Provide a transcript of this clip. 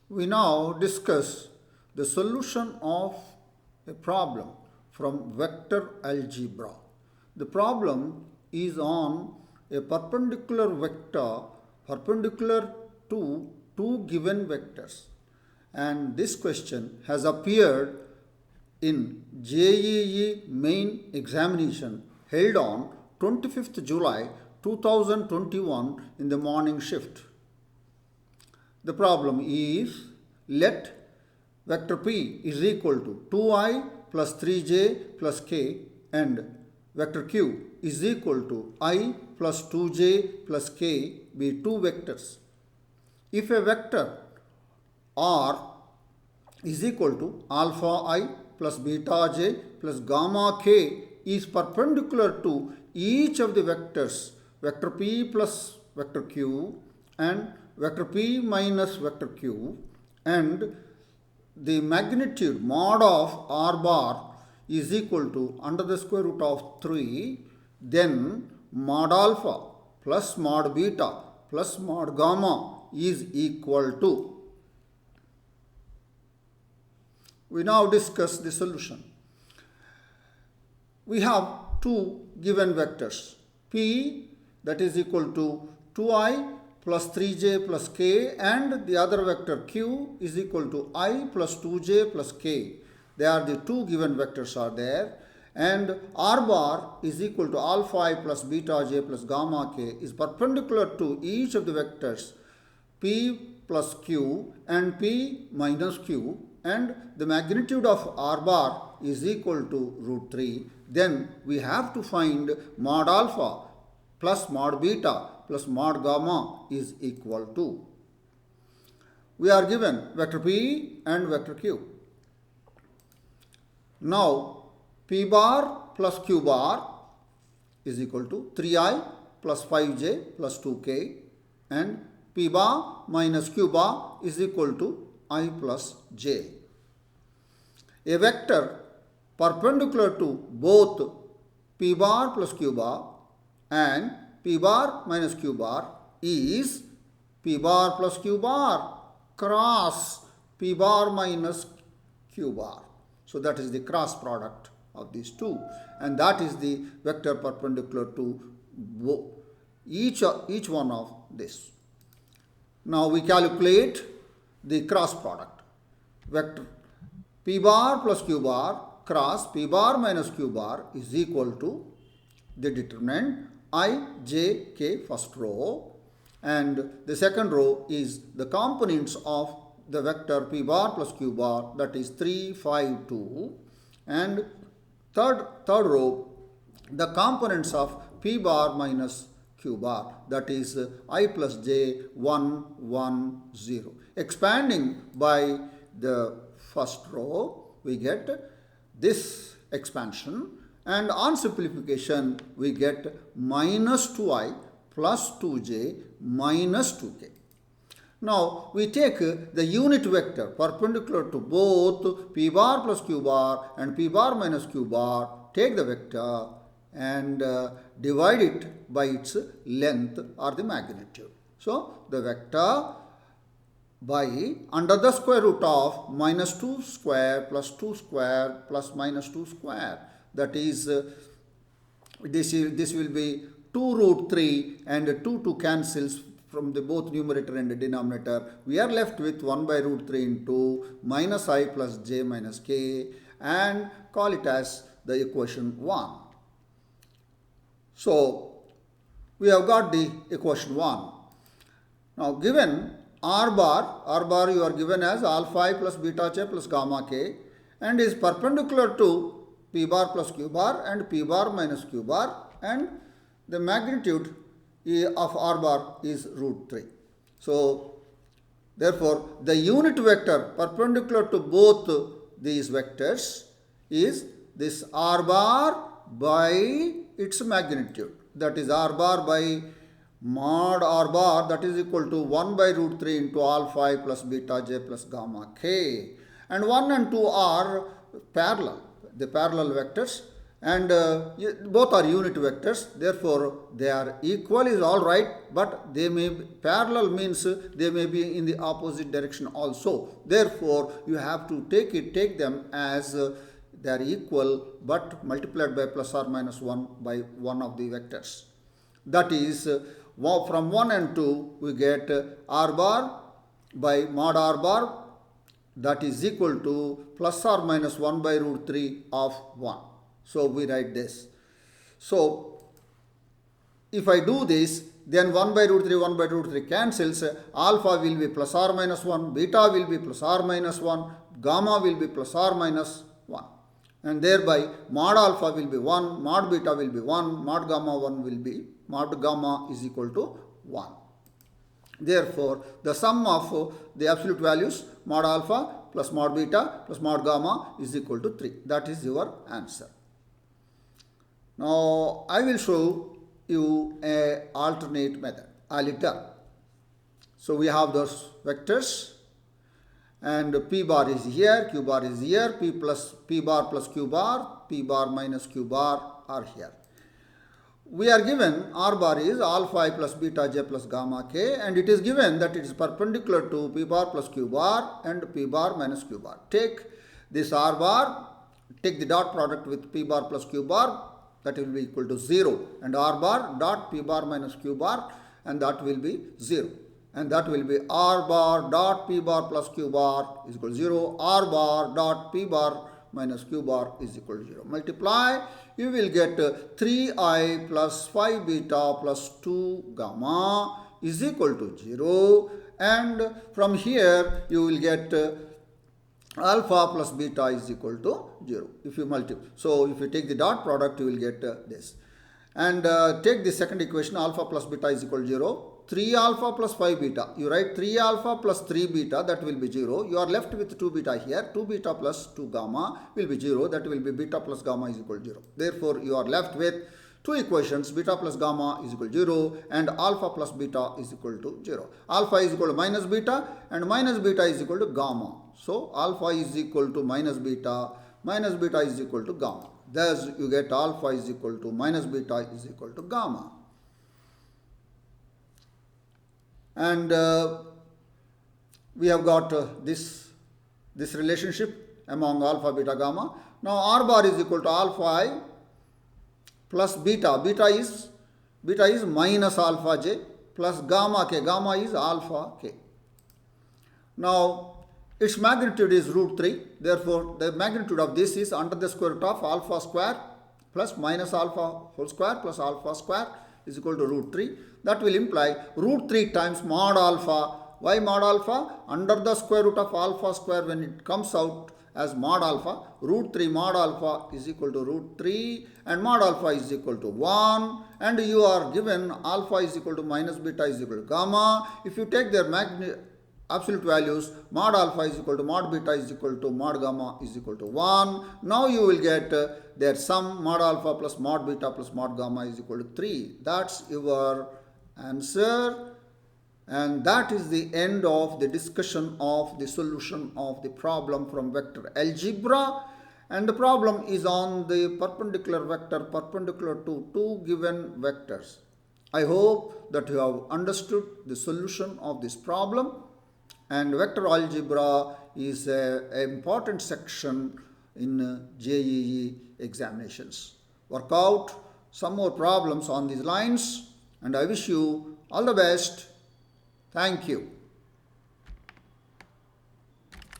We now discuss the solution of a problem from vector algebra. The problem is on a perpendicular vector perpendicular to two given vectors, and this question has appeared in JEE Main examination held on 25th July 2021 in the morning shift. The problem is, let vector P is equal to 2i plus 3j plus k and vector Q is equal to I plus 2j plus k be two vectors. If a vector R is equal to alpha I plus beta j plus gamma k is perpendicular to each of the vectors, vector P plus vector Q and vector P minus vector Q, and the magnitude mod of R bar is equal to under the square root of 3, then mod alpha plus mod beta plus mod gamma is equal to. We now discuss the solution. We have two given vectors, P that is equal to 2i plus 3j plus k, and the other vector Q is equal to I plus 2j plus k. They are the two given vectors are there, and R bar is equal to alpha I plus beta j plus gamma k is perpendicular to each of the vectors P plus Q and P minus Q, and the magnitude of R bar is equal to root 3. Then we have to find mod alpha plus mod beta plus mod gamma is equal to. We are given vector P and vector Q. Now P bar plus Q bar is equal to 3i plus 5j plus 2k, and P bar minus Q bar is equal to I plus j. A vector perpendicular to both P bar plus Q bar and P bar minus Q bar is P bar plus Q bar cross P bar minus Q bar. So that is the cross product of these two, and that is the vector perpendicular to each one of this. Now we calculate the cross product. Vector P bar plus Q bar cross P bar minus Q bar is equal to the determinant I, j, k first row, and the second row is the components of the vector P bar plus Q bar, that is 3, 5, 2, and third row the components of P bar minus Q bar, that is I plus j 1, 1, 0. Expanding by the first row we get this expansion, and on simplification we get minus 2i plus 2j minus 2k. Now we take the unit vector perpendicular to both P bar plus Q bar and P bar minus Q bar, take the vector and divide it by its length or the magnitude. So the vector by under the square root of minus 2 square plus 2 square plus minus 2 square, that is this will be 2 root 3 and 2 cancels from the both numerator and the denominator. We are left with 1 by root 3 into minus I plus j minus k, and call it as the equation 1. So we have got the equation 1. Now given R bar you are given as alpha I plus beta j plus gamma k, and is perpendicular to P bar plus Q bar and P bar minus Q bar, and the magnitude of R bar is root 3. So therefore the unit vector perpendicular to both these vectors is this R bar by its magnitude, that is R bar by mod R bar, that is equal to 1 by root 3 into alpha I plus beta j plus gamma k, and 1 and 2 are parallel, the parallel vectors, and both are unit vectors, therefore they are equal is all right, but they may be parallel, means they may be in the opposite direction also. Therefore you have to take them as they are equal but multiplied by plus or minus 1 by one of the vectors. That is from 1 and 2 we get r bar by mod r bar, that is equal to plus or minus 1 by root 3 of 1. So we write this. So if I do this, then 1 by root 3 cancels. Alpha will be plus or minus 1, beta will be plus or minus 1, gamma will be plus or minus 1. And thereby mod alpha will be 1, mod beta will be 1, mod gamma is equal to 1. Therefore, the sum of the absolute values mod alpha plus mod beta plus mod gamma is equal to 3. That is your answer. Now, I will show you an alternate method, aliter. So, we have those vectors and p bar is here, q bar is here, p bar plus q bar, p bar minus q bar are here. We are given r bar is alpha I plus beta j plus gamma k, and it is given that it is perpendicular to p bar plus q bar and p bar minus q bar. Take this r bar, take the dot product with p bar plus q bar, that will be equal to 0, and r bar dot p bar minus q bar, and that will be 0. And that will be r bar dot p bar plus q bar is equal to 0, r bar dot p bar minus q bar is equal to 0. Multiply, you will get 3i plus 5 beta plus 2 gamma is equal to 0, and from here you will get alpha plus beta is equal to 0 if you multiply. So if you take the dot product, you will get this. And take the second equation, alpha plus beta is equal to 0. 3 alpha plus 5 beta, you write 3 alpha plus 3 beta, that will be 0. You are left with 2 beta here. 2 beta plus 2 gamma will be 0, that will be beta plus gamma is equal to 0. Therefore you are left with two equations, beta plus gamma is equal to 0 and alpha plus beta is equal to 0. Alpha is equal to minus beta and minus beta is equal to gamma. So alpha is equal to minus beta is equal to gamma. Thus you get alpha is equal to minus beta is equal to gamma. And we have got this relationship among alpha, beta, gamma. Now r bar is equal to alpha I plus beta. Beta is minus alpha j plus gamma k. Gamma is alpha k. Now its magnitude is root 3. Therefore the magnitude of this is under the square root of alpha square plus minus alpha whole square plus alpha square is equal to root 3. That will imply root 3 times mod alpha. Why mod alpha? Under the square root of alpha square, when it comes out as mod alpha, root 3 mod alpha is equal to root 3 and mod alpha is equal to 1, and you are given alpha is equal to minus beta is equal to gamma. If you take their absolute values, mod alpha is equal to mod beta is equal to mod gamma is equal to 1. Now you will get their sum, mod alpha plus mod beta plus mod gamma is equal to 3. That's your answer, and that is the end of the discussion of the solution of the problem from vector algebra. And the problem is on the perpendicular vector perpendicular to two given vectors. I hope that you have understood the solution of this problem, and vector algebra is an important section in JEE examinations. Work out some more problems on these lines, and I wish you all the best. Thank you.